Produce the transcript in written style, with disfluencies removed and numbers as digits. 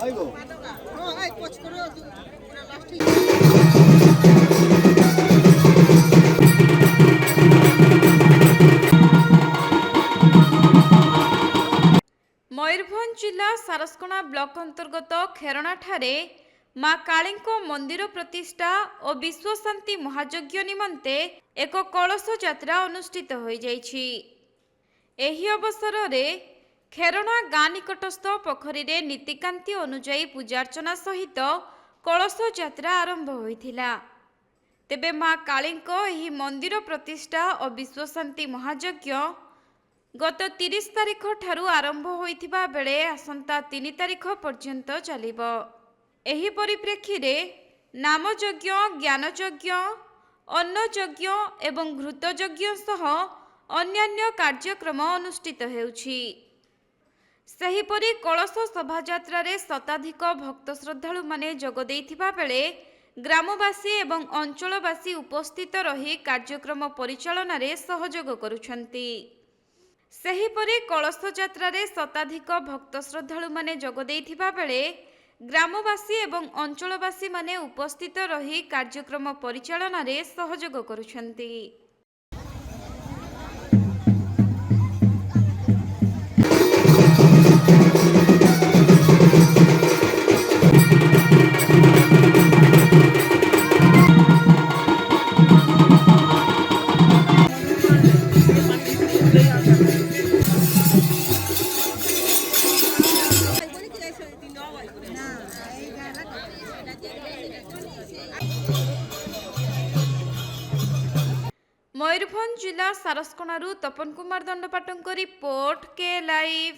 मयूरभंज जिला सारस्कणा ब्लॉक अंतर्गत खेरणा ठारे मां कालीको मंदिर प्रतिष्ठा और विश्व शांति महायज्ञ निमंते एक कलश यात्रा अनुष्ठित हो जाइछि। एही अवसर रे खेरणा गाँ निकटस्थ पोखरी रे नीतिकांति अनुजाई पूजार्चना सहित कलश यात्रा आरंभ होइथिला। तेबे मां कालीको एही मंदिर प्रतिष्ठा और विश्व शांति महायज्ञ गत 30 तारिख ठारू आरंभ होइथिबा बेले आसंता 3 तारिख पर्यंत चलिबो। एही परिप्रेक्षी रे नामयज्ञ, ज्ञानयज्ञ, अन्नयज्ञ एवं घृतयज्ञ सह अन्यान्य कार्यक्रम अनुष्ठित हेउछि। सेहीपरि कलश शोभायात्रा रे शताधिक भक्त श्रद्धालु माने जोग देइथिबा बेले ग्रामवासी एवं अंचलवासी उपस्थित रही कार्यक्रम परिचालन रे सहयोग करुछंती। सेहीपरि कलश यात्रा रे शताधिक भक्त श्रद्धालु माने जोग देइथिबा बेले ग्रामवासी एवं अंचलवासी माने उपस्थित रही कार्यक्रम परिचालन रे सहयोग करुछंती। मयूरभंज जिला सारस्कणारू तपन कुमार दंडपाटों रिपोर्ट के लाइव।